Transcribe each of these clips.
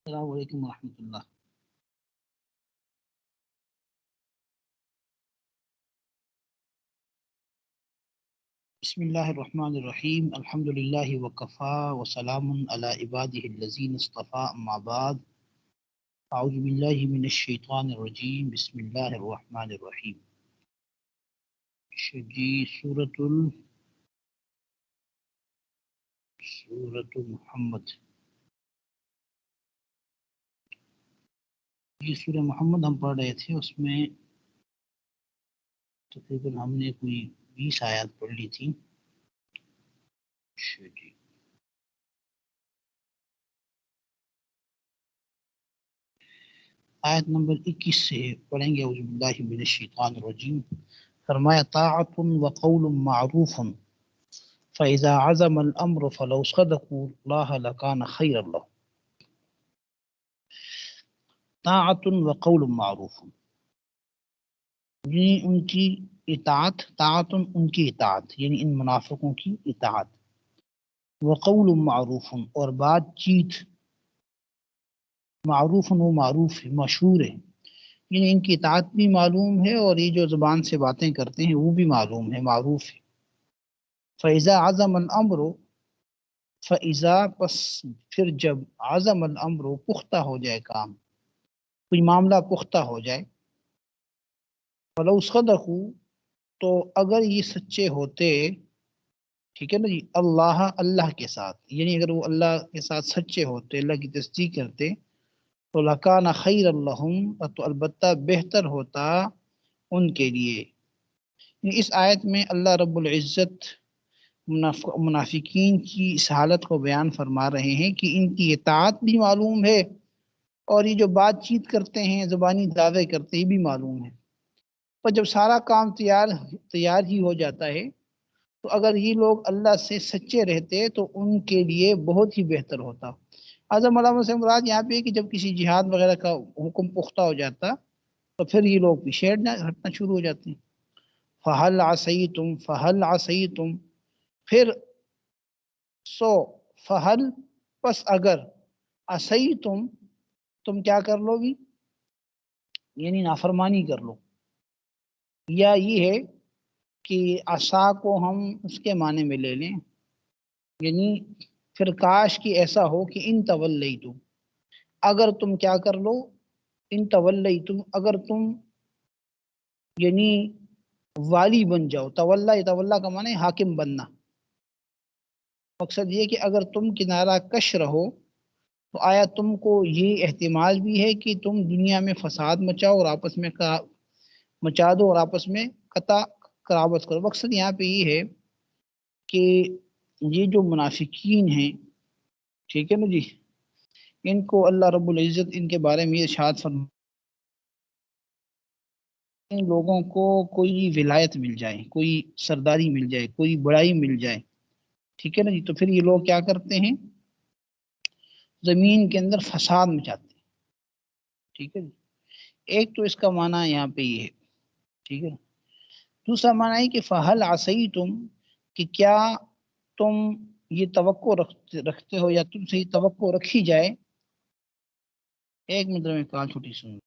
السلام علیکم ورحمۃ اللہ۔ بسم اللہ الرحمن الرحیم، الحمد للہ وکفا وسلام علی عبادہ الذین اصطفیٰ، اما بعد، اعوذ باللہ من الشیطان الرجیم، بسم اللہ الرحمن الرحیم۔ جی سورۃ محمد، یہ سورہ محمد ہم پڑھ رہے تھے، اس میں تقریباً ہم نے کوئی 20 آیات پڑھ لی تھی۔ جی آیت نمبر 21 سے پڑھیں گے۔ اعوذ باللہ من الشیطان الرجیم، فرمایا طاعت وقول معروف فإذا عزم الأمر فلو صدقوا الله لكان خيرا لهم۔ طاعت وقول معروف، یعنی ان کی اطاعت، طاعت ان کی اطاعت یعنی ان منافقوں کی اطاعت، وقول معروف اور بات چیت، معروف و معروف ہے، مشہور ہے، یعنی ان کی اطاعت بھی معلوم ہے اور یہ جو زبان سے باتیں کرتے ہیں وہ بھی معلوم ہے، معروف ہے۔ فإذا عزم الامر، فإذا پس پھر جب عزم الامر پختہ ہو جائے کام، کوئی معاملہ پختہ ہو جائے، فلو صدقوا تو اگر یہ سچے ہوتے، ٹھیک ہے نا جی، اللہ کے ساتھ، یعنی اگر وہ اللہ کے ساتھ سچے ہوتے، اللہ کی تصدیق کرتے، تو لکان خیر لہم، تو البتہ بہتر ہوتا ان کے لیے۔ یعنی اس آیت میں اللہ رب العزت منافقین کی اس حالت کو بیان فرما رہے ہیں کہ ان کی اطاعت بھی معلوم ہے اور یہ جو بات چیت کرتے ہیں، زبانی دعوے کرتے ہیں، بھی معلوم ہے، پر جب سارا کام تیار ہی ہو جاتا ہے تو اگر یہ لوگ اللہ سے سچے رہتے تو ان کے لیے بہت ہی بہتر ہوتا۔ اعظم علامہ سے مراد یہاں پہ ہے کہ جب کسی جہاد وغیرہ کا حکم پختہ ہو جاتا تو پھر یہ لوگ پیچھے ہٹنا شروع ہو جاتے ہیں۔ فہل عصیتم، فہل عصیتم، پھر سو، فہل پس اگر، عصیتم تم کیا کر لو گی، یعنی نافرمانی کر لو، یا یہ ہے کہ عصا کو ہم اس کے معنی میں لے لیں، یعنی پھر کاش کہ ایسا ہو کہ ان تولیتم، اگر تم کیا کر لو، ان تولیتم اگر تم یعنی والی بن جاؤ، تولا کا معنی حاکم بننا، مقصد یہ کہ اگر تم کنارہ کش رہو تو آیا تم کو یہ احتمال بھی ہے کہ تم دنیا میں فساد مچاؤ اور آپس میں مچا دو اور آپس میں قطع قرابت کرو۔ مقصد یہاں پہ یہ ہے کہ یہ جو منافقین ہیں، ٹھیک ہے نا جی، ان کو اللہ رب العزت ان کے بارے میں ارشاد فرما، ان لوگوں کو کوئی ولایت مل جائے، کوئی سرداری مل جائے، کوئی بڑائی مل جائے، ٹھیک ہے نا جی، تو پھر یہ لوگ کیا کرتے ہیں، زمین کے اندر فساد مچاتے ہیں، ٹھیک ہے جی۔ ایک تو اس کا معنی یہاں پہ یہ ہے، ٹھیک ہے۔ دوسرا معنی ہے کہ فہل عصیتم، کہ کیا تم یہ توقع رکھتے ہو یا تم سے یہ توقع رکھی جائے، ایک منٹ میں کال چھوٹی سن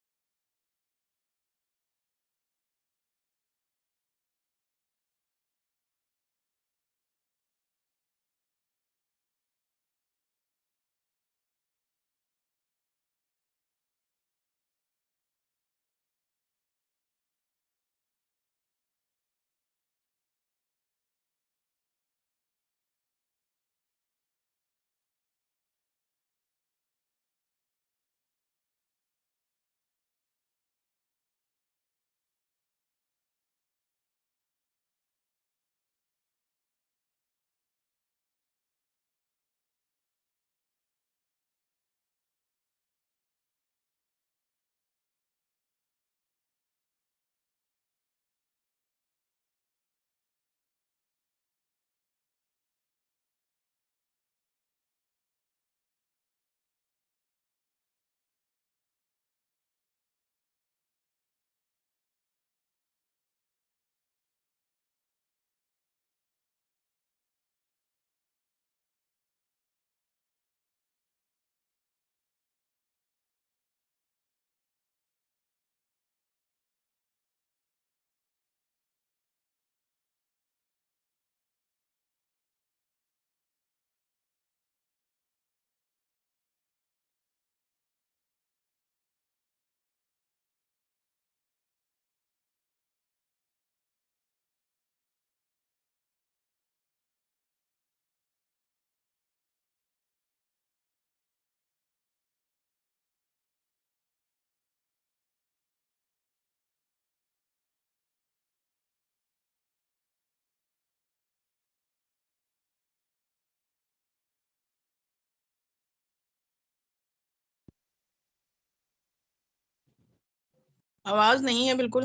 آواز نہیں ہے بالکل.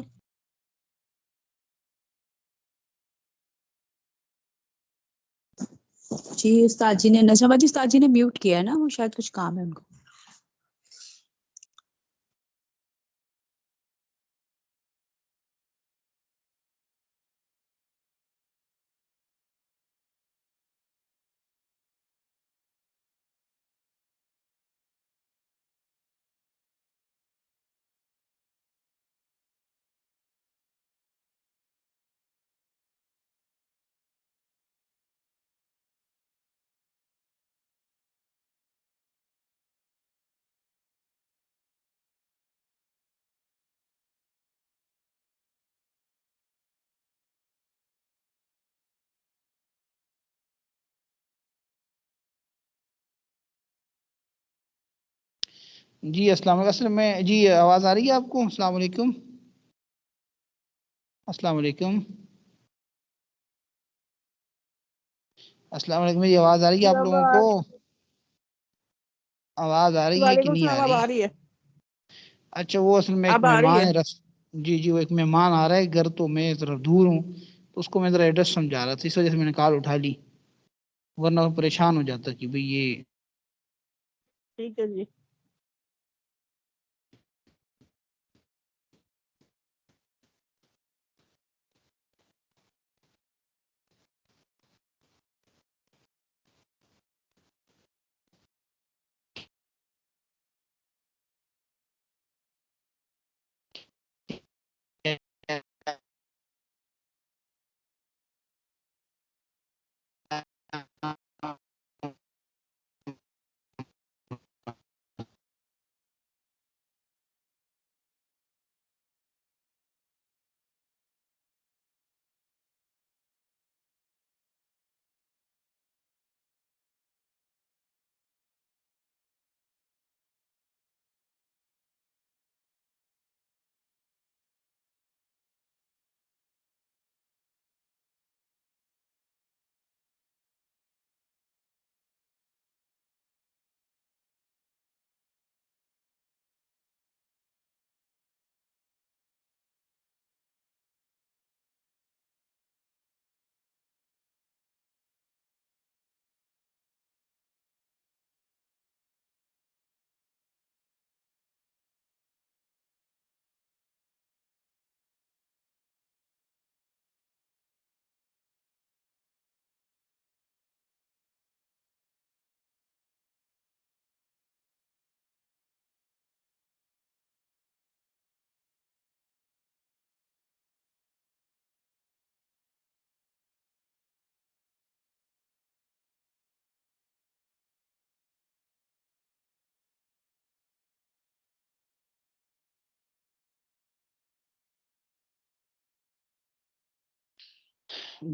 جی استاد جی نے نظم جی استاد جی نے میوٹ کیا ہے نا، وہ شاید کچھ کام ہے ان کو. جی السلام علیکم. اصل میں جی آواز آ رہی ہے آپ کو؟ السلام علیکم. السلام علیکم. السلام علیکم. میری آواز آ رہی ہے آپ لوگوں کو؟ آواز آ رہی ہے کہ نہیں آ رہی؟ آ رہی ہے. اچھا وہ اصل میں ایک اب آ رہی مہمان ہے. ہے جی وہ ایک مہمان آ رہا ہے گھر، تو میں ذرا دور ہوں، تو اس کو میں ذرا ایڈریس سمجھا رہا تھا، اس وجہ سے میں نے کال اٹھا لی، ورنہ وہ پریشان ہو جاتا کہ بھئی یہ. ٹھیک ہے جی.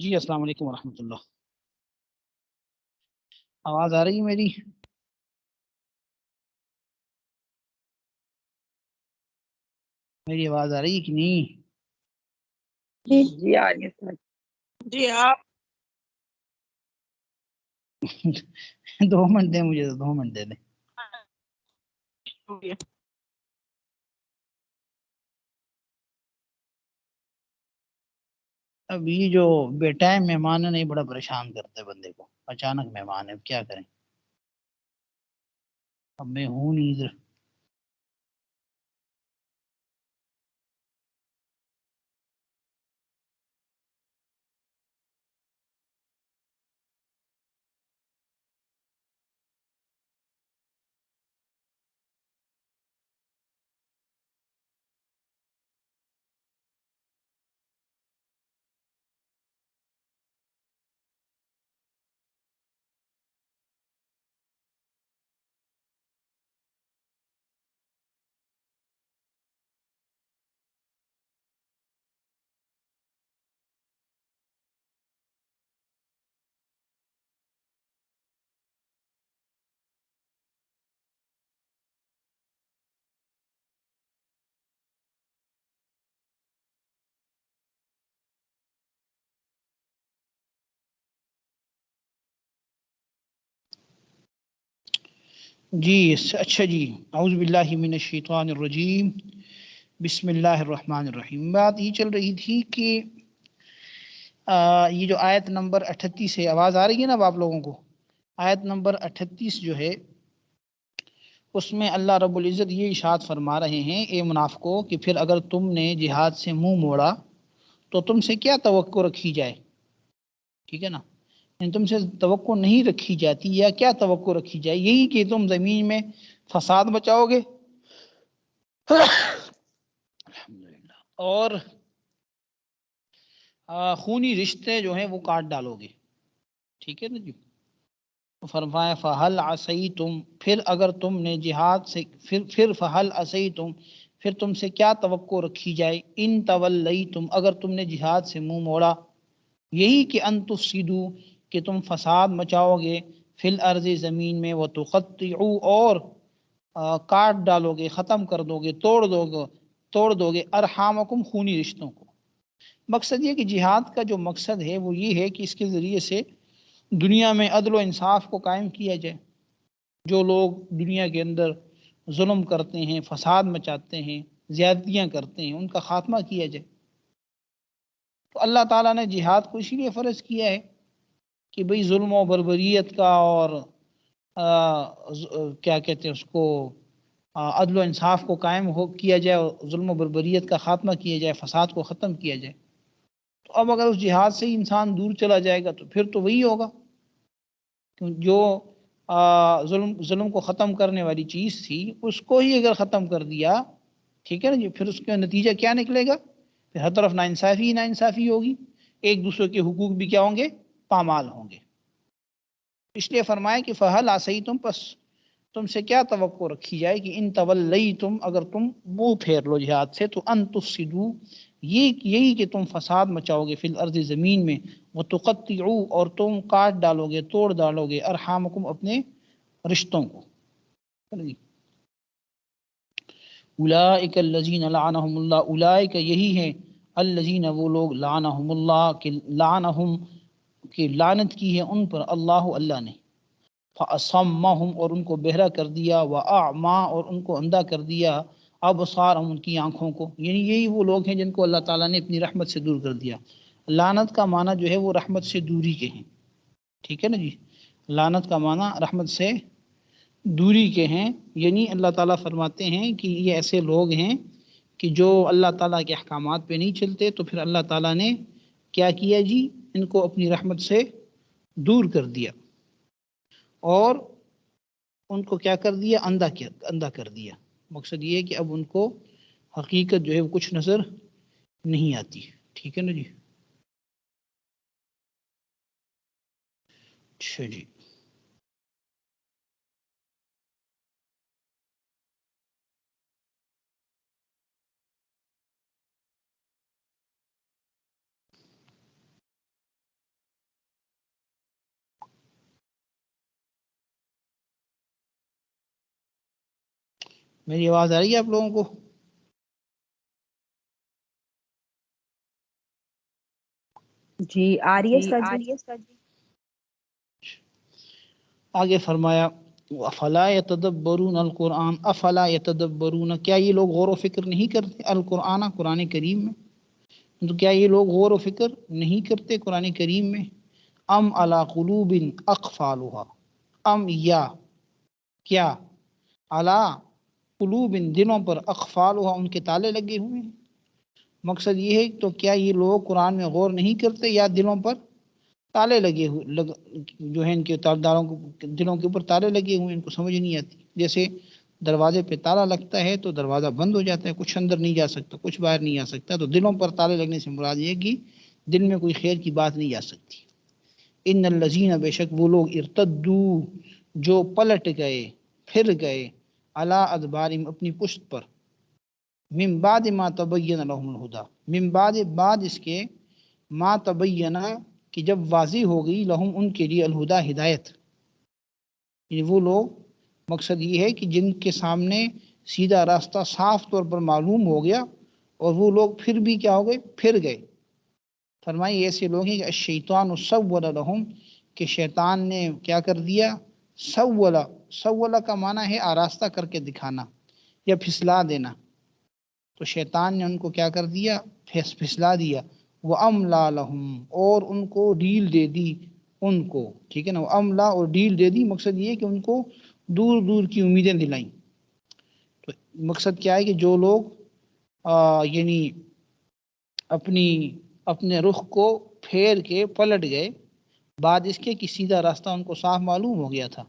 جی السلام علیکم ورحمۃ اللہ. آواز آ رہی ہے میری؟ میری آواز آ رہی ہے کہ نہیں؟ جی آ رہی ہے. جی آپ 2 منٹ دیں مجھے، 2 منٹ دے دیں. اب یہ جو بے ٹائم مہمان ہے نہیں، بڑا پریشان کرتے بندے کو، اچانک مہمان ہے، اب کیا کریں؟ اب میں ہوں نہیں ادھر. جی اچھا جی، اعوذ باللہ من الشیطان الرجیم، بسم اللہ الرحمن الرحیم. بات یہ چل رہی تھی کہ یہ جو آیت نمبر 38 ہے، آواز آ رہی ہے نا اب آپ لوگوں کو؟ آیت نمبر 38 جو ہے اس میں اللہ رب العزت یہ ارشاد فرما رہے ہیں، اے منافقو کہ پھر اگر تم نے جہاد سے منہ موڑا تو تم سے کیا توقع رکھی جائے. ٹھیک ہے نا، یعنی تم سے توقع نہیں رکھی جاتی، یا کیا توقع رکھی جائے؟ یہی کہ تم زمین میں فساد مچاؤ گے اور خونی رشتے جو ہیں وہ کاٹ ڈالو گے. ٹھیک ہے نا جی. فرمایا فہل عصیتم، پھر اگر تم نے جہاد سے پھر فہل عصیتم، پھر تم سے کیا توقع رکھی جائے، ان تولیتم، اگر تم نے جہاد سے منہ موڑا، یہی کہ ان تفسدوا، کہ تم فساد مچاؤ گے، فی الارض، زمین میں، وتقطعوا، اور کاٹ ڈالو گے، ختم کر دو گے، توڑ دو گے ارحامکم، خونی رشتوں کو. مقصد یہ کہ جہاد کا جو مقصد ہے وہ یہ ہے کہ اس کے ذریعے سے دنیا میں عدل و انصاف کو قائم کیا جائے. جو لوگ دنیا کے اندر ظلم کرتے ہیں، فساد مچاتے ہیں، زیادتیاں کرتے ہیں، ان کا خاتمہ کیا جائے. تو اللہ تعالیٰ نے جہاد کو اسی لیے فرض کیا ہے کہ بھئی ظلم و بربریت کا اور کیا کہتے ہیں اس کو، عدل و انصاف کو قائم کیا جائے، اور ظلم و بربریت کا خاتمہ کیا جائے، فساد کو ختم کیا جائے. تو اب اگر اس جہاد سے ہی انسان دور چلا جائے گا تو پھر تو وہی ہوگا. جو ظلم کو ختم کرنے والی چیز تھی اس کو ہی اگر ختم کر دیا، ٹھیک ہے نا جی، پھر اس کا نتیجہ کیا نکلے گا؟ پھر ہر طرف ناانصافی ہوگی، ایک دوسرے کے حقوق بھی کیا ہوں گے؟ پامال ہوں گے. اس لیے فرمایا کہ فہل عصیتم، پس تم سے کیا توقع رکھی جائے کہ ان تولیتم، اگر تم منہ پھیر لو جہاد سے، تو ان تفسدوا، یہی کہ تم فساد مچاؤ گے، فی الارض، زمین میں، وتقطعوا، اور تم کاٹ ڈالو گے، توڑ ڈالو گے، ارحامکم، اپنے رشتوں کو. اولئک الذین لعنہم اللہ، اولئک، یہی ہیں، الذین، وہ لوگ، لعنہم اللہ، کہ لعنہم، کہ لعنت کی ہے ان پر اللہ نے، فاصمہم، اور ان کو بہرا کر دیا، واعما، اور ان کو اندھا کر دیا، ابصارہم، ان کی آنکھوں کو. یعنی یہی وہ لوگ ہیں جن کو اللہ تعالیٰ نے اپنی رحمت سے دور کر دیا. لعنت کا معنی جو ہے وہ رحمت سے دوری کے ہیں. ٹھیک ہے نا جی، لعنت کا معنی رحمت سے دوری کے ہیں. یعنی اللہ تعالیٰ فرماتے ہیں کہ یہ ایسے لوگ ہیں کہ جو اللہ تعالیٰ کے احکامات پہ نہیں چلتے، تو پھر اللہ تعالیٰ نے کیا کیا جی؟ ان کو اپنی رحمت سے دور کر دیا، اور ان کو کیا کر دیا؟ اندھا کر دیا. مقصد یہ ہے کہ اب ان کو حقیقت جو ہے وہ کچھ نظر نہیں آتی. ٹھیک ہے نا جی. اچھا جی. میری آواز آ رہی ہے آپ لوگوں کو؟ جی آ رہی ہے سر جی. آگے فرمایا افلا یتدبرون القرآن، افلا یتدبرون، کیا یہ لوگ غور و فکر نہیں کرتے؟ القرآن، قرآن کریم میں. تو کیا یہ لوگ غور و فکر نہیں کرتے قرآن کریم میں؟ ام علی قلوب اقفالها، ام، یا کیا، علی قلوب، دلوں پر، اقفالها، ان کے تالے لگے ہوئے ہیں. مقصد یہ ہے تو کیا یہ لوگ قرآن میں غور نہیں کرتے، یا دلوں پر تالے لگے ہوئے جو ہیں، ان کے تالداروں کو دلوں کے اوپر تالے لگے ہوئے، ان کو سمجھ نہیں آتی. جیسے دروازے پہ تالا لگتا ہے تو دروازہ بند ہو جاتا ہے، کچھ اندر نہیں جا سکتا، کچھ باہر نہیں آ سکتا. تو دلوں پر تالے لگنے سے مراد یہ کہ دل میں کوئی خیر کی بات نہیں جا سکتی. ان الذین، بے شک وہ لوگ، ارتدوا، جو پلٹ گئے، پھر گئے، علی ادبارہم، اپنی پشت پر، من بعد ما تبین لهم الہدی، من بعد اس کے، ما تبین، کہ جب واضح ہو گئی، لہم، ان کے لیے، الہدا، ہدایت. یعنی وہ لوگ، مقصد یہ ہے کہ جن کے سامنے سیدھا راستہ صاف طور پر معلوم ہو گیا، اور وہ لوگ پھر بھی کیا ہو گئے؟ پھر گئے. فرمائی ایسے لوگ ہیں کہ الشیطان سول لہم، کہ شیطان نے کیا کر دیا؟ سول کا معنی ہے آراستہ کر کے دکھانا یا پھسلا دینا. تو شیطان نے ان کو کیا کر دیا؟ پھسلا دیا. وَأَمْلَا لَهُمْ، اور ان کو ڈیل دے دی ان کو. ٹھیک ہے نا، املا اور ڈیل دے دی، مقصد یہ ہے کہ ان کو دور دور کی امیدیں دلائیں. تو مقصد کیا ہے کہ جو لوگ یعنی اپنے رخ کو پھیر کے پلٹ گئے بعد اس کے کہ سیدھا راستہ ان کو صاف معلوم ہو گیا تھا،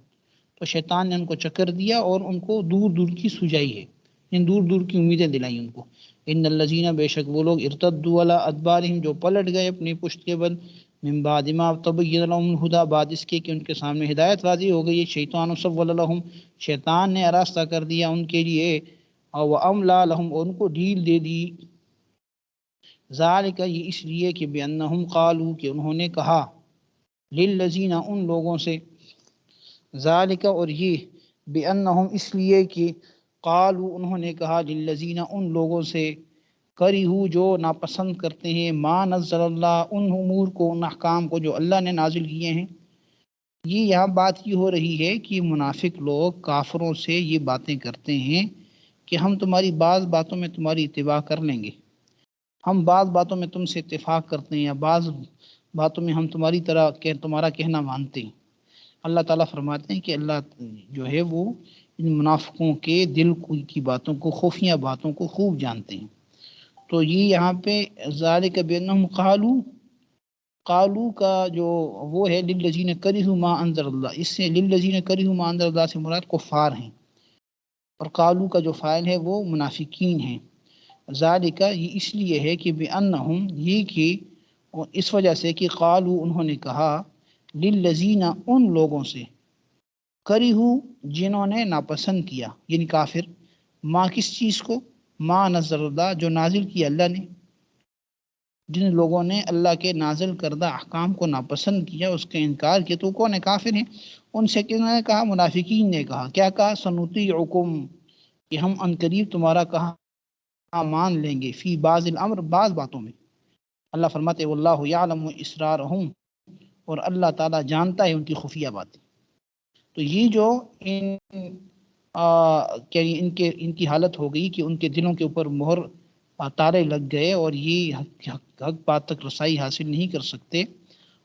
تو شیطان نے ان کو چکر دیا اور ان کو دور دور کی سجائی ہے، ان دور دور کی امیدیں دلائیں ان کو. ان الذین، بے شک وہ لوگ، ارتدوا علی ادبارہم، جو پلٹ گئے اپنی پشت کے بل، من بعد ما تبین لهم الہدی، بعد اس کے کہ ان کے سامنے ہدایت واضح ہو گئی. شیطان سول لهم، شیطان نے آراستہ کر دیا ان کے لیے. اور واملا لهم، اور ان کو ڈھیل دے دی. ذالک، یہ اس لیے کہ بانہم قالوا، کہ انہوں نے کہا، للذین، ان لوگوں سے. ذالک، اور یہ، بانہم، اس لیے کہ قالوا، انہوں نے کہا، للذین، ان لوگوں سے، کرہو، جو ناپسند کرتے ہیں، ما نزل اللہ، ان امور کو، ان احکام کو جو اللہ نے نازل کیے ہیں. یہ یہاں بات یہ ہو رہی ہے کہ منافق لوگ کافروں سے یہ باتیں کرتے ہیں کہ ہم تمہاری بعض باتوں میں تمہاری اتباع کر لیں گے، ہم بعض باتوں میں تم سے اتفاق کرتے ہیں، یا بعض باتوں میں ہم تمہارا کہنا مانتے ہیں. اللہ تعالیٰ فرماتے ہیں کہ اللہ جو ہے وہ ان منافقوں کے دل کی باتوں کو، خفیہ باتوں کو خوب جانتے ہیں. تو یہ یہاں پہ ذالک بانہم قالو کا جو وہ ہے، للذین کرہوا ما انزل اللہ، اس سے للذین کرہوا ما انزل اللہ سے مراد کفار ہیں، اور قالو کا جو فاعل ہے وہ منافقین ہیں. ذالک، یہ اس لیے ہے کہ بانہم، یہ کہ اس وجہ سے کہ قالو، انہوں نے کہا، للذین، ان لوگوں سے، کرہو، جنہوں نے ناپسند کیا، یعنی کافر، ما، کس چیز کو، ما نزل اللہ، جو نازل کیا اللہ نے. جن لوگوں نے اللہ کے نازل کردہ احکام کو ناپسند کیا، اس کا انکار کیا، تو کون ہے؟ کافر ہیں. ان سے کنہوں نے کہا؟ منافقین نے کہا. کیا کہا؟ سنطیعکم، کہ ہم عنقریب تمہارا کہا مان لیں گے، فی بعض الامر، بعض باتوں میں. اللہ فرماتے ہیں واللہ یعلم اسرارہم، اور اللہ تعالیٰ جانتا ہے ان کی خفیہ باتیں. تو یہ جو ان کی حالت ہو گئی کہ ان کے دلوں کے اوپر مہر، تالے لگ گئے، اور یہ حق بات تک رسائی حاصل نہیں کر سکتے،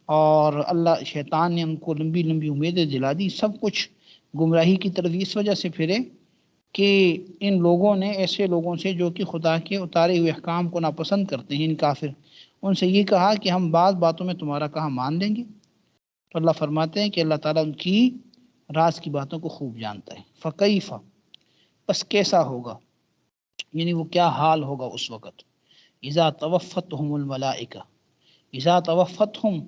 اور اللہ، شیطان نے ان کو لمبی لمبی امیدیں دلا دی. سب کچھ گمراہی کی طرف اس وجہ سے پھرے کہ ان لوگوں نے، ایسے لوگوں سے جو کہ خدا کے اتارے ہوئے احکام کو ناپسند کرتے ہیں، ان کافر، ان سے یہ کہا کہ ہم بعض باتوں میں تمہارا کہا مان لیں گے. تو اللہ فرماتے ہیں کہ اللہ تعالیٰ ان کی راز کی باتوں کو خوب جانتا ہے. فکیف، بس کیسا ہوگا، یعنی وہ کیا حال ہوگا اس وقت. اذا توفتہم الملائکہ، اذا توفتہم،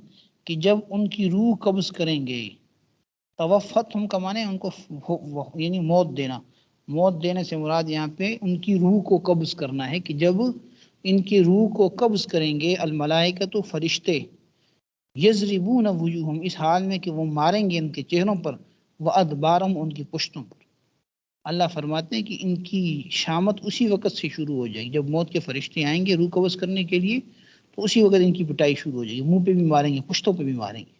کہ جب ان کی روح قبض کریں گے. توفتہم کا معنی ان کو یعنی موت دینا. موت دینے سے مراد یہاں پہ ان کی روح کو قبض کرنا ہے، کہ جب ان کی روح کو قبض کریں گے الملائکۃ، فرشتے، یضربون وجوہہم، اس حال میں کہ وہ ماریں گے ان کے چہروں پر، وادبارہم، ان کی پشتوں پر. اللہ فرماتے ہیں کہ ان کی شامت اسی وقت سے شروع ہو جائے گی. جب موت کے فرشتے آئیں گے روح قبض کرنے کے لیے، تو اسی وقت ان کی پٹائی شروع ہو جائے گی. منہ پہ بھی ماریں گے، پشتوں پہ بھی ماریں گے.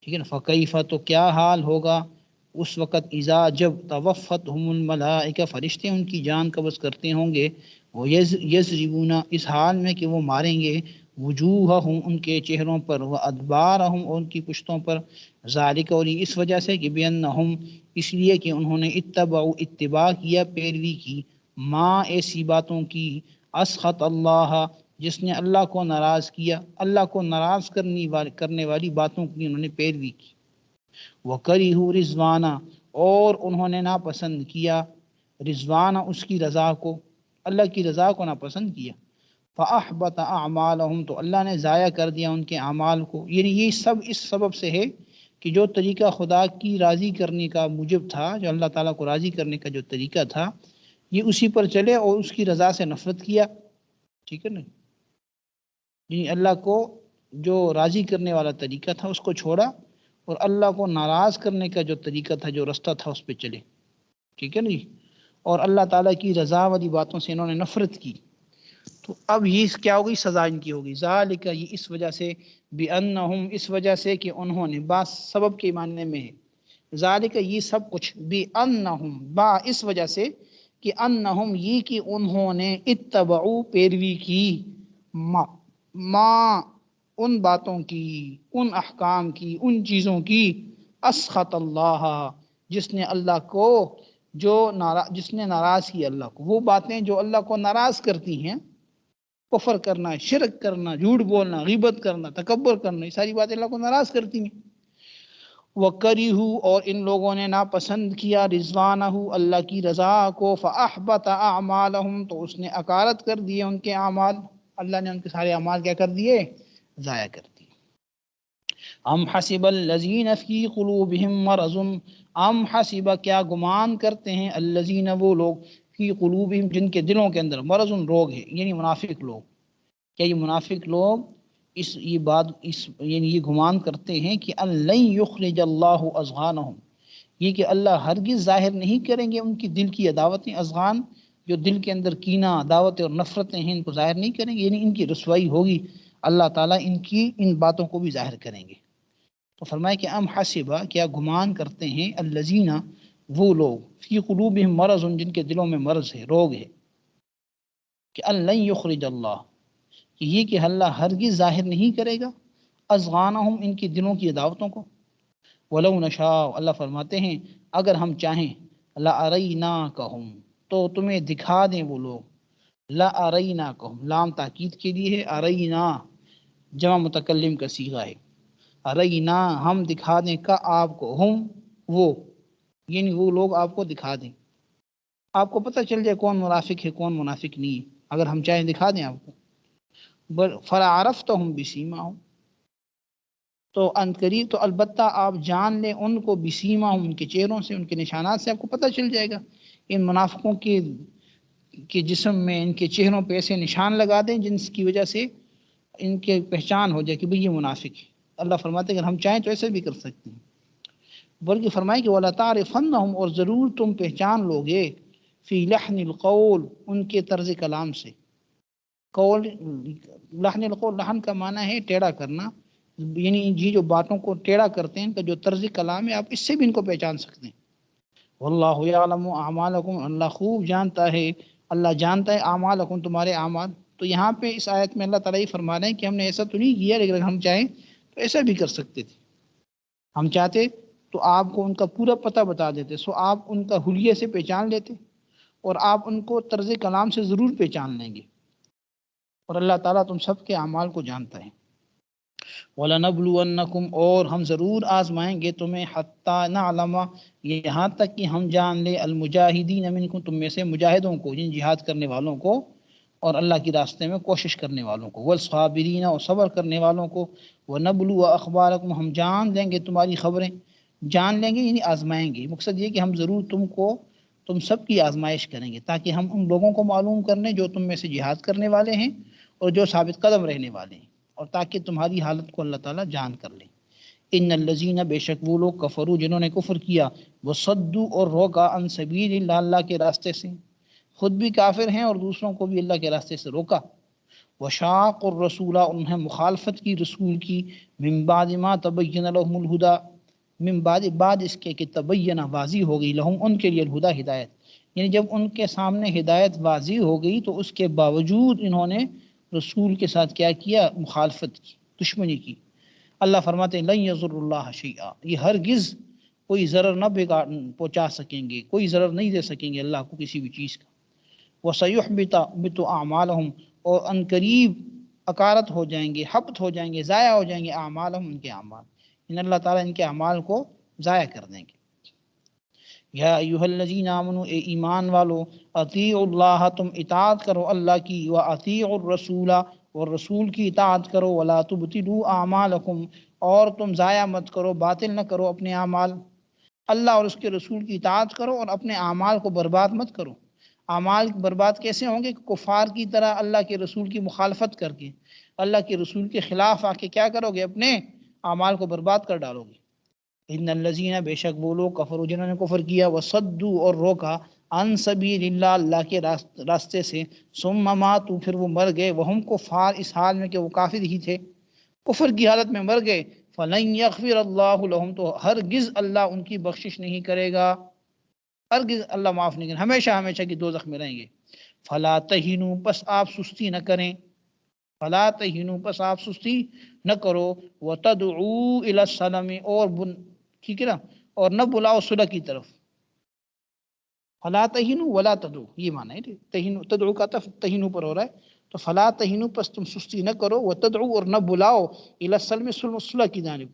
ٹھیک ہے نا. فکیف، تو کیا حال ہوگا اس وقت، اذا، جب، توفتہم الملائکہ، فرشتے ان کی جان قبض کرتے ہوں گے، وہ یضربون، اس حال میں کہ وہ ماریں گے، وجوہہم، ان کے چہروں پر، وادبارہم، ان کی پشتوں پر. ذالک، اور اس وجہ سے کہ بانہم، اس لیے کہ انہوں نے اتباع کیا، پیروی کی، ماں، ایسی باتوں کی، اسخط اللہ، جس نے اللہ کو ناراض کیا، اللہ کو ناراض کرنے والی باتوں کی انہوں نے پیروی کی. وَكَرِهُ رِضْوَانَ، اور انہوں نے ناپسند کیا، رضوان، اس کی رضا کو، اللہ کی رضا کو ناپسند کیا. فَأَحْبَطَ أَعْمَالَهُمْ، تو اللہ نے ضائع کر دیا ان کے اعمال کو. یعنی یہ سب اس سبب سے ہے کہ جو طریقہ خدا کی راضی کرنے کا موجب تھا، جو اللہ تعالیٰ کو راضی کرنے کا جو طریقہ تھا، یہ اسی پر چلے اور اس کی رضا سے نفرت کیا. ٹھیک ہے نا. یعنی اللہ کو جو راضی کرنے والا طریقہ تھا اس کو چھوڑا، اور اللہ کو ناراض کرنے کا جو طریقہ تھا، جو رستہ تھا، اس پہ چلے. ٹھیک ہے نا جی. اور اللہ تعالیٰ کی رضا والی باتوں سے انہوں نے نفرت کی. تو اب یہ کیا ہوگی؟ سزا ان کی ہوگی. ذالک، یہ اس وجہ سے، بانہم، اس وجہ سے کہ انہوں نے، با سبب کے معنی میں ہے. ذالک، یہ سب کچھ، بانہم، با اس وجہ سے، کہ انہم یہ کہ انہوں نے اتبعو پیروی کی ما ان باتوں کی، ان احکام کی، ان چیزوں کی اسخط اللہ جس نے اللہ کو جس نے ناراض کیا اللہ کو، وہ باتیں جو اللہ کو ناراض کرتی ہیں، کفر کرنا، شرک کرنا، جھوٹ بولنا، غیبت کرنا، تکبر کرنا، یہ ساری باتیں اللہ کو ناراض کرتی ہیں۔ وَكَرِهُ اور ان لوگوں نے ناپسند کیا رضوانہ اللہ کی رضا کو، فَأَحْبَطَ أَعْمَالَهُمْ تو اس نے اکارت کر دیے ان کے اعمال، اللہ نے ان کے سارے اعمال کیا کر دیے؟ ضائع کر دیے۔ ام حسب الذین فی قلوبہم مرض، ام حسب کیا گمان کرتے ہیں، الذین وہ لوگ، فی قلوبہم جن کے دلوں کے اندر مرض روگ ہے، یعنی منافق لوگ۔ کیا یہ منافق لوگ یہ گمان کرتے ہیں کہ ان لن یخرج اللہ اذغانہم، یہ کہ اللہ ہرگز ظاہر نہیں کریں گے ان کی دل کی عداوتیں، اذغان جو دل کے اندر کینہ، عداوتیں اور نفرتیں ہیں، ان کو ظاہر نہیں کریں گے، یعنی ان کی رسوائی ہوگی، اللہ تعالیٰ ان باتوں کو بھی ظاہر کریں گے۔ تو فرمایا کہ ام حسبہ کیا گمان کرتے ہیں، الذین وہ لوگ، فی قلوبہم مرض جن کے دلوں میں مرض ہے، روگ ہے، کہ ان لن یخرج اللہ، کہ یہ کہ اللہ ہرگز ظاہر نہیں کرے گا اذغانہم ان کی دلوں کی عداوتوں کو۔ وَلَوْ نَشَاءُ اللہ فرماتے ہیں اگر ہم چاہیں، لَأَرَيْنَاكَهُمْ تو تمہیں دکھا دیں وہ لوگ، لَأَرَيْنَاكَهُمْ لام تاکید کے لیے ہے، ارینا جمع متکلم کا صیغہ ہے، ارینا ہم دکھا دیں کا آپ کو، ہم وہ، یعنی وہ لوگ آپ کو دکھا دیں، آپ کو پتہ چل جائے کون منافق ہے کون منافق نہیں ہے، اگر ہم چاہیں دکھا دیں آپ کو۔ فَلَعَرَفْتَهُمْ بِسِیمَاهُمْ تو ان قریب تو البتہ آپ جان لیں ان کو، بسیماہم ان کے چہروں سے، ان کے نشانات سے آپ کو پتہ چل جائے گا۔ ان منافقوں کے جسم میں، ان کے چہروں پہ ایسے نشان لگا دیں جن کی وجہ سے ان کے پہچان ہو جائے کہ بھئی یہ منافق ہے۔ اللہ فرماتے ہیں اگر ہم چاہیں تو ایسے بھی کر سکتے ہیں، بلکہ فرمائے کہ وَلَتَعْرِفَنَّهُمْ اور ضرور تم پہچان لوگے، فی لحن القول ان کے طرز کلام سے۔ قول، لحن القول، لحن کا معنی ہے ٹیڑھا کرنا، یعنی یہ جو باتوں کو ٹیڑھا کرتے ہیں ان کا جو طرز کلام ہے، آپ اس سے بھی ان کو پہچان سکتے ہیں۔ واللہ یعلم اعمالکم اللہ خوب جانتا ہے، اللہ جانتا ہے اعمالکم تمہارے اعمال۔ تو یہاں پہ اس آیت میں اللہ تعالیٰ یہ فرما رہے ہیں کہ ہم نے ایسا تو نہیں کیا، لیکن اگر ہم چاہیں تو ایسا بھی کر سکتے تھے، ہم چاہتے تو آپ کو ان کا پورا پتہ بتا دیتے، سو آپ ان کا حلیے سے پہچان لیتے، اور آپ ان کو طرز کلام سے ضرور پہچان لیں گے، اور اللہ تعالیٰ تم سب کے اعمال کو جانتا ہے۔ وَلَنَبْلُوَنَّكُمْ اور ہم ضرور آزمائیں گے تمہیں، حَتَّى نَعْلَمَ یہاں تک کہ ہم جان لیں، الْمُجَاهِدِينَ مِنْكُمْ تم میں سے مجاہدوں کو، جن جہاد کرنے والوں کو اور اللہ کی راستے میں کوشش کرنے والوں کو، وَالْصَابِرِينَ اور صبر کرنے والوں کو، وَنَبْلُوَ أَخْبَارَكُمْ ہم جان لیں گے تمہاری خبریں، جان لیں گے یعنی آزمائیں گے، مقصد یہ کہ ہم ضرور تم سب کی آزمائش کریں گے، تاکہ ہم ان لوگوں کو معلوم کر لیں جو تم میں سے جہاد کرنے والے ہیں اور جو ثابت قدم رہنے والے ہیں، اور تاکہ تمہاری حالت کو اللہ تعالیٰ جان کر لیں۔ ان الذین بے شک وہ لوگ، کفروا جنہوں نے کفر کیا، وصدوا اور روکا، عن سبیل اللہ اللہ کے راستے سے، خود بھی کافر ہیں اور دوسروں کو بھی اللہ کے راستے سے روکا، وشاق الرسول انہیں مخالفت کی رسول کی، من بعد ما تبین لهم الہدی من بعد اس کے کہ تبین واضح ہو گئی، لہم ان کے لیے، الہدی ہدایت، یعنی جب ان کے سامنے ہدایت واضح ہو گئی تو اس کے باوجود انہوں نے رسول کے ساتھ کیا کیا؟ مخالفت کی، دشمنی کی۔ اللہ فرماتے ہیں لن یضر اللہ شیئا، یہ ہرگز کوئی ضرر نہ پہنچا سکیں گے، کوئی ضرر نہیں دے سکیں گے اللہ کو کسی بھی چیز کا۔ وَسَيُحْبِطُ أَعْمَالَهُمْ اور ان قریب اکارت ہو جائیں گے، حبط ہو جائیں گے، ضائع ہو جائیں گے، اعمالہم ان کے اعمال، ان اللہ تعالیٰ ان کے اعمال کو ضائع کر دیں گے۔ یا ایھا الذین آمنوا اے ایمان والو، اطیعوا اللہ تم اطاعت کرو اللہ کی، واطیعوا الرسول اور رسول کی اطاعت کرو، ولا تبطلوا اعمالکم اور تم ضائع مت کرو، باطل نہ کرو اپنے اعمال، اللہ اور اس کے رسول کی اطاعت کرو اور اپنے اعمال کو برباد مت کرو۔ اعمال برباد کیسے ہوں گے؟ کفار کی طرح اللہ کے رسول کی مخالفت کر کے، اللہ کے رسول کے خلاف آ کے کیا کرو گے؟ اپنے اعمال کو برباد کر ڈالو گے۔ ان الذین بے شک وہ لوگ، کفروا جنہوں نے کفر کیا، وصدوا اور روکا، عن سبیل اللہ اللہ کے راستے سے، ثم ماتوا پھر وہ مر گئے، وہم کفار اس حال میں کہ وہ کافر ہی تھے، کفر کی حالت میں مر گئے، فلن یغفر اللہ لہم تو ہرگز اللہ ان کی بخشش نہیں کرے گا۔ ہرگز اللہ معاف نہیں کریں، ہمیشہ ہمیشہ کی دوزخ میں رہیں گے۔ فلا تہینوا، پس آپ سستی نہ کریں، فلا تہینوا، پس آپ سستی نہ کرو، وتدعوا الی السلم، اور ٹھیک ہے نا، اور نہ بلاؤ صلح کی طرف۔ فلا تہینوا ولا تدعوا، یہ معنی ہے، تہینوا تدعوا کا تہینوا پر ہو رہا ہے، تو فلا تہینوا، پس تم سستی نہ کرو، وتدعوا، اور نہ بلاؤ، الی السلم، صلح کی جانب،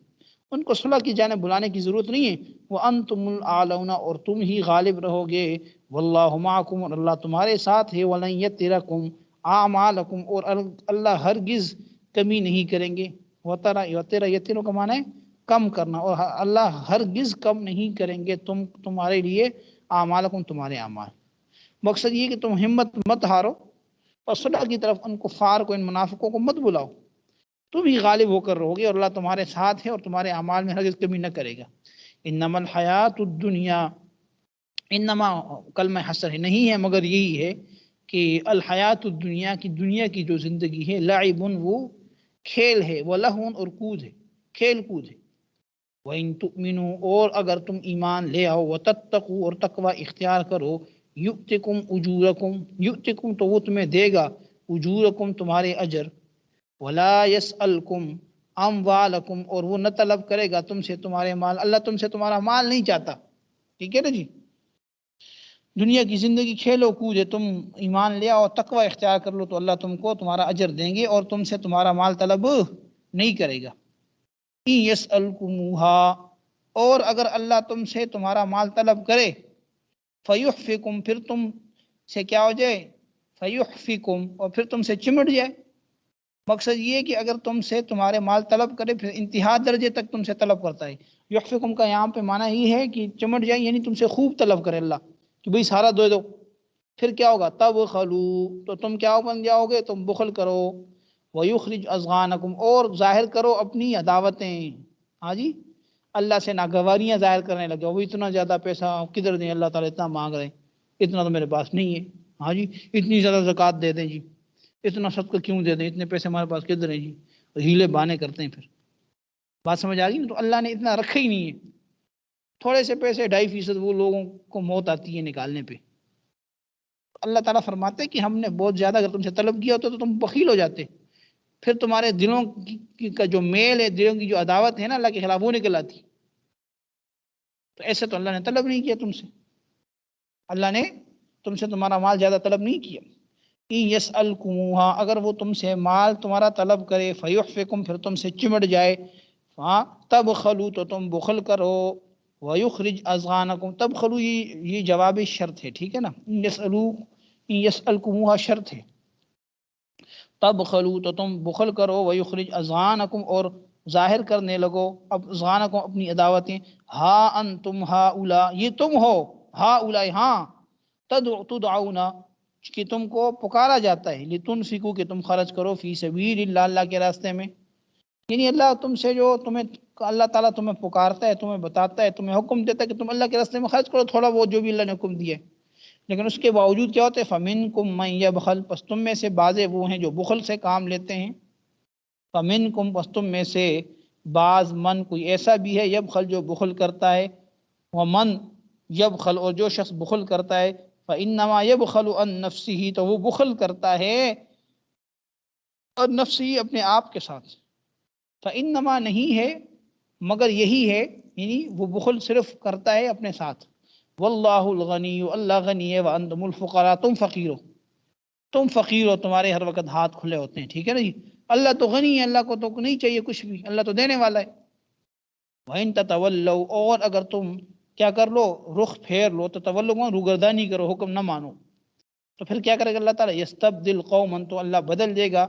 ان کو صلح کی جانب بلانے کی ضرورت نہیں ہے، وانتم الاعلون، اور تم ہی غالب رہو گے، واللہ معکم، اور اللہ تمہارے ساتھ ہے، ولن یترکم اعمالکم، اور اللہ ہرگز کمی نہیں کریں گے، وترا یترو کا معنی ہے کم کرنا، اور اللہ ہرگز کم نہیں کریں گے تمہارے لیے اعمالکم، تمہارے اعمال۔ مقصد یہ کہ تم ہمت مت ہارو اور صلح کی طرف ان کفار کو، ان منافقوں کو مت بلاؤ، تم ہی غالب ہو کر رہو گے، اور اللہ تمہارے ساتھ ہے اور تمہارے اعمال میں ہرگز کمی نہ کرے گا۔ انما الحیات الدنیا، انما کلمہ حسر ہے، نہیں ہے مگر یہی ہے کہ الحیات الدنیا کی، دنیا کی جو زندگی ہے، لعب، وہ کھیل ہے، ولہو، اور کود ہے، کھیل کود ہے، وَإِن تُؤْمِنُوا، اور اگر تم ایمان لے آؤ، وَتَتَّقُوا، اور تقوی اختیار کرو، یُؤْتِکُمْ اُجُورَکُمْ، یُؤْتِکُمْ تو وہ تمہیں دے گا، اجورکم تمہارے اجر، وَلَا يَسْأَلْكُمْ أَمْوَالَكُمْ، اور وہ نہ طلب کرے گا تم سے تمہارے مال، اللہ تم سے تمہارا مال نہیں چاہتا، ٹھیک ہے نا جی۔ دنیا کی زندگی کھیلو کود ہے، تم ایمان لے آؤ، تقوی اختیار کر لو تو اللہ تم کو تمہارا اجر دیں گے، اور تم سے تمہارا مال طلب نہیں کرے گا۔ إِن يَسْأَلْكُمُوهَا، اور اگر اللہ تم سے تمہارا مال طلب کرے، فَيُحْفِكُمْ، پھر تم سے کیا ہو جائے، فَيُحْفِكُمْ، اور پھر تم سے چمٹ جائے۔ مقصد یہ ہے کہ اگر تم سے تمہارے مال طلب کرے، پھر انتہا درجے تک تم سے طلب کرتا ہے۔ یحفکم کا یہاں پہ معنی یہ ہے کہ چمٹ جائے، یعنی تم سے خوب طلب کرے اللہ کہ بھئی سارا دے دو، پھر کیا ہوگا، تبخلوا، تو تم کیا بن جاؤ گے، تم بخل کرو، ویخرج اضغانکم، اور ظاہر کرو اپنی عداوتیں، ہاں جی، اللہ سے ناگواریاں ظاہر کرنے لگے، وہ اتنا زیادہ پیسہ کدھر دیں، اللہ تعالیٰ اتنا مانگ رہے ہیں، اتنا تو میرے پاس نہیں ہے، ہاں جی، اتنی زیادہ زکوٰۃ دے دیں جی، اتنا صدقہ کیوں دے دیں، اتنے پیسے ہمارے پاس کدھر ہیں جی، ہیلے بانے کرتے ہیں۔ پھر بات سمجھ آ گئی نا، تو اللہ نے اتنا رکھا ہی نہیں ہے، تھوڑے سے پیسے 2.5% وہ لوگوں کو موت آتی ہے نکالنے پہ، اللہ تعالیٰ فرماتے کہ ہم نے بہت زیادہ اگر تم سے طلب کیا ہوتا تو تم بخیل ہو جاتے، پھر تمہارے دلوں کا جو میل ہے، دلوں کی جو عداوت ہے نا اللہ کے خلاف، وہ نکل آتی، تو ایسے تو اللہ نے طلب نہیں کیا تم سے، اللہ نے تم سے تمہارا مال زیادہ طلب نہیں کیا۔ یسألکموہا، اگر وہ تم سے مال تمہارا طلب کرے، فیحفکم، پھر تم سے چمٹ جائے، تبخلوا، تو تم بخل کرو، ویخرج اضغانکم، تبخلوا یہ جواب شرط ہے، ٹھیک ہے نا، یسألکموہا شرط ہے، تبخلوا، تو تم بخل کرو، ویخرج اضغانکم، اور ظاہر کرنے لگو اضغانکم اپنی عداوتیں، ہا انتم ہاؤلاء، یہ تم ہو، ہاؤلاء، ہاں، تدعون، کہ تم کو پکارا جاتا ہے، لتنفقوا، کہ تم خرچ کرو، فی سبیل اللہ، اللہ کے راستے میں، یعنی اللہ تم سے جو اللہ تعالیٰ تمہیں پکارتا ہے، تمہیں بتاتا ہے، تمہیں حکم دیتا ہے کہ تم اللہ کے راستے میں خرچ کرو تھوڑا بہت جو بھی اللہ نے حکم دیا ہے، لیکن اس کے باوجود کیا ہوتا ہے، فَمِنْكُمْ مَنْ يَبْخَلْ، پس تم میں سے بعض وہ ہیں جو بخل سے کام لیتے ہیں، فَمِنْكُمْ، پس تم میں سے بعض، من کوئی ایسا بھی ہے، یبخل جو بخل کرتا ہے، ومن یبخل، اور جو شخص بخل کرتا ہے، فَإِنَّمَا يَبْخَلُ عَن نَفْسِهِ، تو وہ بخل کرتا ہے اور نفسی، اپنے آپ کے ساتھ، فَإِنَّمَا نہیں ہے مگر یہی ہے، یعنی وہ بخل صرف کرتا ہے اپنے ساتھ، واللہ الغنی، اللہ غنی ہے، وانتم الفقراء، تم فقیر ہو، تم فقیر ہو، تمہارے ہر وقت ہاتھ کھلے ہوتے ہیں، ٹھیک ہے نا جی، اللہ تو غنی ہے، اللہ کو تو نہیں چاہیے کچھ بھی، اللہ تو دینے والا ہے۔ وَإِن تَتَوَلَّوْا، اور اگر تم کیا کر لو، رخ پھیر لو، تتولوا، روگردانی کرو، حکم نہ مانو، تو پھر کیا کرے گا اللہ تعالیٰ، یستبدل قوما، تو اللہ بدل دے گا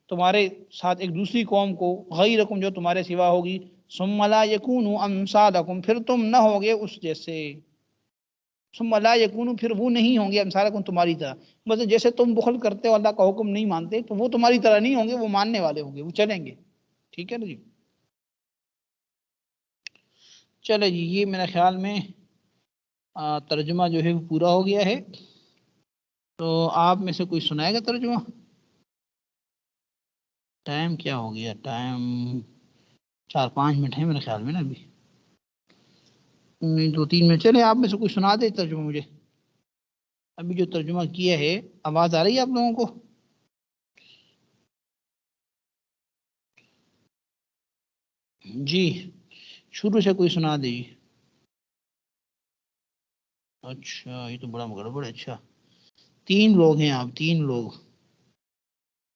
تمہارے ساتھ ایک دوسری قوم کو، غیرکم، جو تمہارے سوا ہوگی، ثم لا یکونوا امثالکم، پھر تم نہ ہوگے اس جیسے، ثم لا یکونوا، پھر وہ نہیں ہوں گے، امثالکم، تمہاری طرح، مطلب جیسے تم بخل کرتے ہو، اللہ کا حکم نہیں مانتے، تو وہ تمہاری طرح نہیں ہوں گے، وہ ماننے والے ہوں گے، وہ چلیں گے، ٹھیک ہے نا جی۔ چلے جی، یہ میرے خیال میں ترجمہ جو ہے وہ پورا ہو گیا ہے، تو آپ میں سے کوئی سنائے گا ترجمہ؟ ٹائم کیا ہو گیا، ٹائم 4-5 منٹ ہے میرے خیال میں نا ابھی، 2-3 منٹ چلے، آپ میں سے کوئی سنا دے ترجمہ مجھے. ابھی جو ترجمہ کیا ہے آواز آ رہی ہے آپ لوگوں کو؟ جی شروع سے کوئی سنا دے. اچھا یہ تو بڑا گڑبڑ ہے. اچھا 3 لوگ ہیں آپ، 3 لوگ،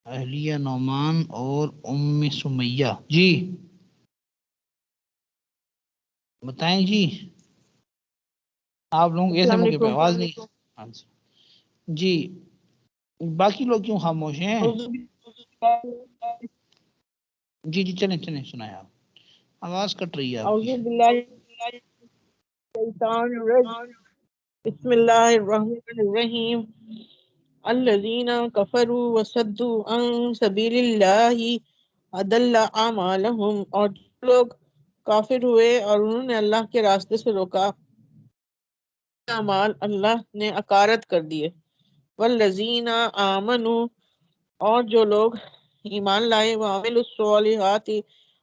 اہلیہ، نعمان اور ام سمیہ. جی بتائیں جی. آپ لوگوں ایسے السلام موقع پہ علیکم. آواز نہیں. جی باقی لوگ کیوں خاموش ہیں؟ جی جی چلیں چلیں سنائیں آپ، آواز کٹ رہی ہے آپ کی. اعوذ باللہ الشیطان الرجیم. بسم اللہ الرحمن الرحیم. الذین کفروا وصدوا عن سبیل اللہ اضل اعمالهم. اور جو لوگ کافر ہوئے اور انہوں نے اللہ کے راستے سے روکا، اعمال اللہ نے اکارت کر دیے. والذین آمنوا. اور جو لوگ ایمان لائے، وعملوا الصالحات.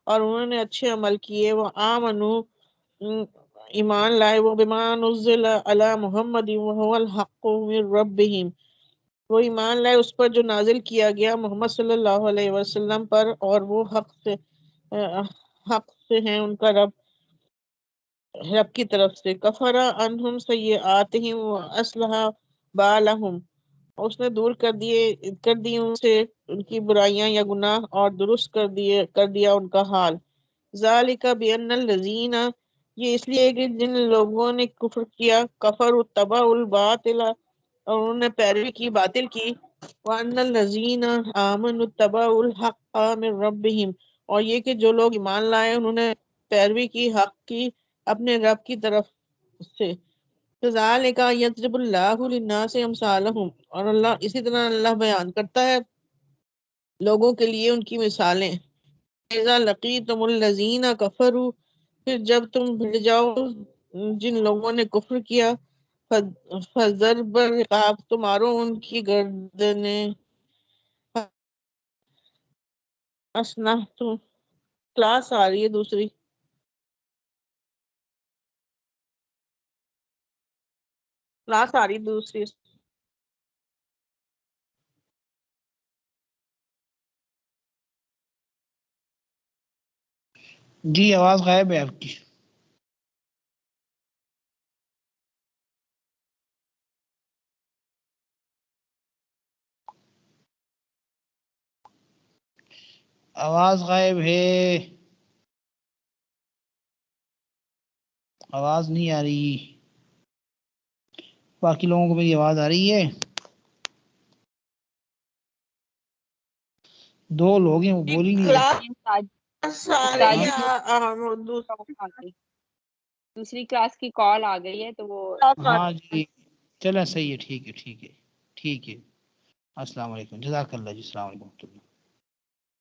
اور انہوں نے اچھے عمل کیے، وآمنوا ایمان لائے، وہ بما نزل علی محمد وهو الحق من ربهم. وہ ایمان لائے اس پر جو نازل کیا گیا محمد صلی اللہ علیہ وسلم پر، اور وہ حق سے ہیں ان کا رب کی طرف سے. کفر عنہم سیئاتہم واصلح بالہم. اس نے دور کر دی ان سے ان کی برائیاں یا گناہ، اور درست کر دیا ان کا حال. ذالک بان الذین. یہ اس لیے کہ جن لوگوں نے کفر کیا، کفر اتبع الباطل. اور انہوں نے پیروی کی باطل کی. وان الذین آمنوا اتبعوا الحق من ربهم. اور یہ کہ جو لوگ ایمان لائے انہوں نے پیروی کی حق کی اپنے رب کی طرف سے. ذالک یضرب اللہ للناس امثالهم. اور اللہ اسی طرح اللہ بیان کرتا ہے لوگوں کے لیے ان کی مثالیں. اذا لقیتم الذین کفروا. پھر جب تم بھڑ جاؤ جن لوگوں نے کفر کیا، فضرب الرقاب. تمہارو ان کی گردنیں. اسنحتم. کلاس آ رہی ہے دوسری. کلاس آ رہی ہے دوسری. جی آواز غائب ہے آپ کی. آواز غائب ہے، آواز نہیں آ رہی. باقی لوگوں کو میری آواز آ رہی ہے؟ 2 لوگ ہیں وہ بول ہی نہیں رہے. دوسری کلاس کی کال آ گئی ہے تو وہ ہاں جی چلیں صحیح ہے، ٹھیک ہے ٹھیک ہے ٹھیک ہے. السلام علیکم، جزاک اللہ جی. السلام علیکم.